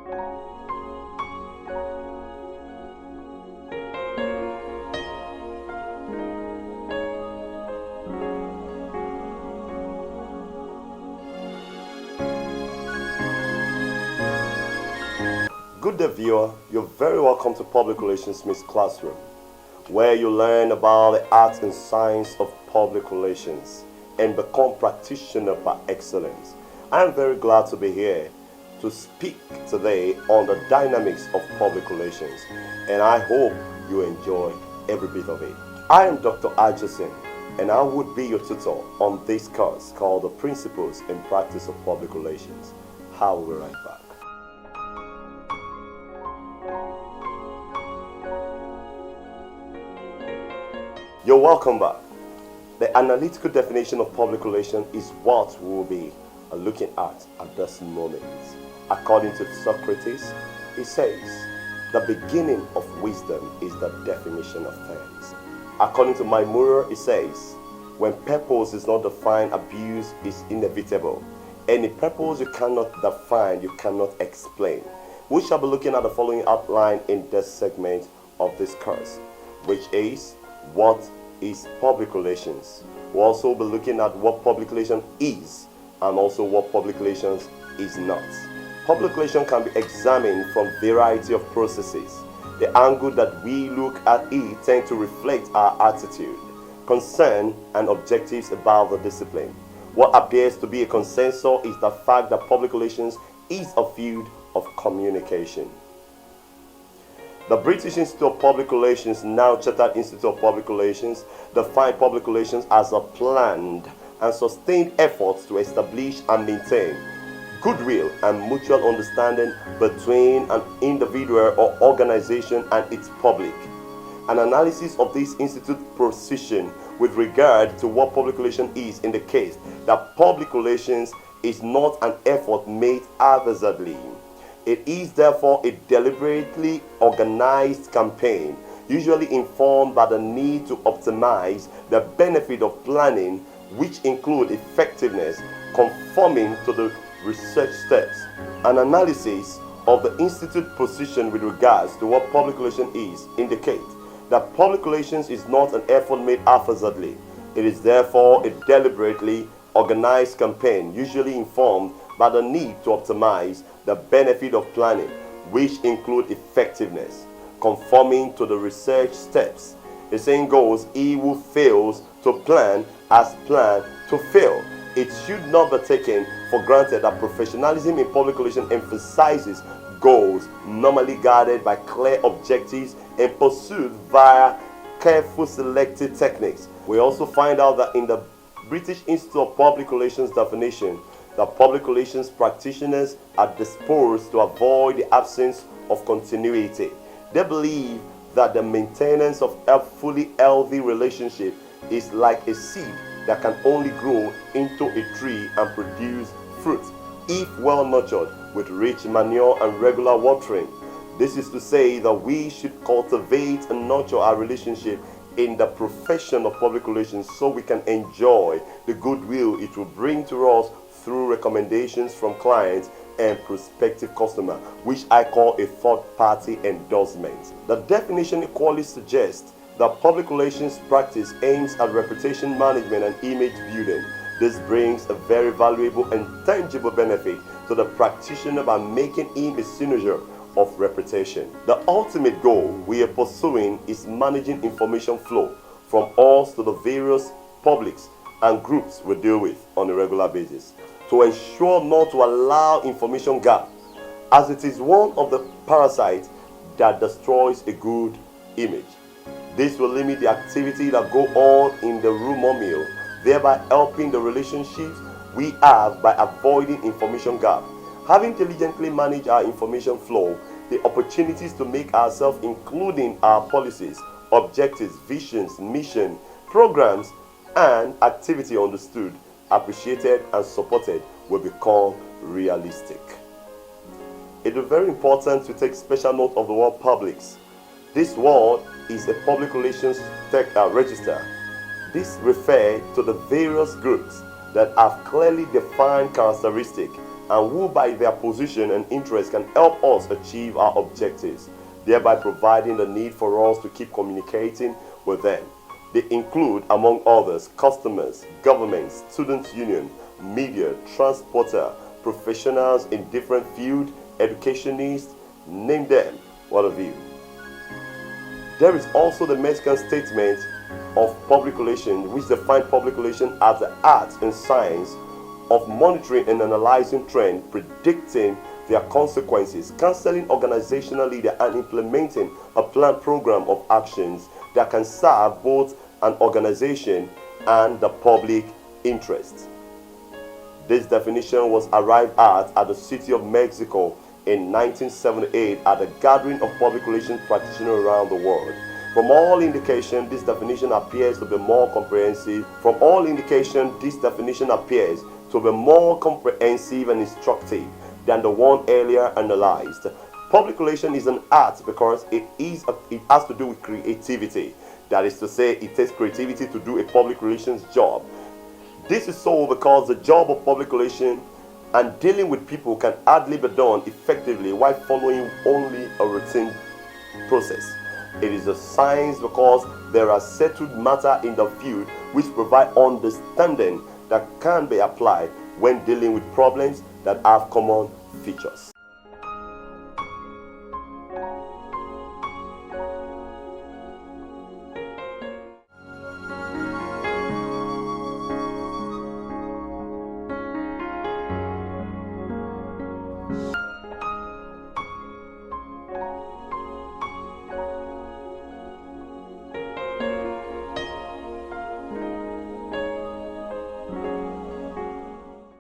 Good day, viewer. You're very welcome to Public Relations Smith's Classroom, where you learn about the art and science of public relations and become practitioner by excellence. I am very glad to be here to speak today on the dynamics of public relations, and I hope you enjoy every bit of it. I am Dr. Ajasin, and I would be your tutor on this course called The Principles and Practice of Public Relations. I will be right back. You're welcome back. The analytical definition of public relation is what we'll be looking at this moment. According to Socrates, he says, the beginning of wisdom is the definition of things. According to Maimura, he says, when purpose is not defined, abuse is inevitable. Any purpose you cannot define, you cannot explain. We shall be looking at the following outline in this segment of this course, which is what is public relations. We'll also be looking at what public relations is and also what public relations is not. Public relations can be examined from a variety of processes. The angle that we look at it tends to reflect our attitude, concern, and objectives about the discipline. What appears to be a consensus is the fact that public relations is a field of communication. The British Institute of Public Relations, now Chartered Institute of Public Relations, define public relations as a planned and sustained effort to establish and maintain goodwill and mutual understanding between an individual or organization and its public. An analysis of this institute position with regard to what public relations is indicates that public relations is not an effort made haphazardly. It is therefore a deliberately organized campaign, usually informed by the need to optimize the benefit of planning, which include effectiveness, conforming to the research steps. An analysis of the institute position with regards to what public relations is indicates that public relations is not an effort made haphazardly. It is therefore a deliberately organized campaign, usually informed by the need to optimize the benefit of planning, which include effectiveness, conforming to the research steps. The saying goes, he who fails to plan has planned to fail. It should not be taken for granted that professionalism in public relations emphasizes goals normally guided by clear objectives and pursued via careful selected techniques. We also find out that in the British Institute of Public Relations definition, the public relations practitioners are disposed to avoid the absence of continuity. They believe that the maintenance of a fully healthy relationship is like a seed that can only grow into a tree and produce fruit if well nurtured with rich manure and regular watering. This is to say that we should cultivate and nurture our relationship in the profession of public relations so we can enjoy the goodwill it will bring to us through recommendations from clients and prospective customer, which I call a third-party endorsement. The definition equally suggests that public relations practice aims at reputation management and image building. This brings a very valuable and tangible benefit to the practitioner by making him a synergy of reputation. The ultimate goal we are pursuing is managing information flow from us to the various publics and groups we deal with on a regular basis, to ensure not to allow information gap, as it is one of the parasites that destroys a good image. This will limit the activity that go on in the rumor mill, thereby helping the relationships we have by avoiding information gap. Having diligently managed our information flow, the opportunities to make ourselves, including our policies, objectives, visions, mission, programs, and activity understood, appreciated, and supported will become realistic. It is very important to take special note of the word publics. This word is a public relations register. This refers to the various groups that have clearly defined characteristics and who by their position and interest can help us achieve our objectives, thereby providing the need for us to keep communicating with them. They include, among others, customers, governments, students' union, media, transporter, professionals in different fields, educationists, name them, what of you? There is also the Mexican statement of public relations, which defines public relations as the art and science of monitoring and analyzing trends, predicting their consequences, counseling organizational leaders, and implementing a planned program of actions that can serve both an organization and the public interest. This definition was arrived at the City of Mexico in 1978 at a gathering of public relations practitioners around the world. From all indication, this definition appears to be more comprehensive. And instructive than the one earlier analyzed. Public relations is an art because it has to do with creativity. That is to say, it takes creativity to do a public relations job. This is so because the job of public relations and dealing with people can hardly be done effectively while following only a routine process. It is a science because there are settled matter in the field which provide understanding that can be applied when dealing with problems that have common features.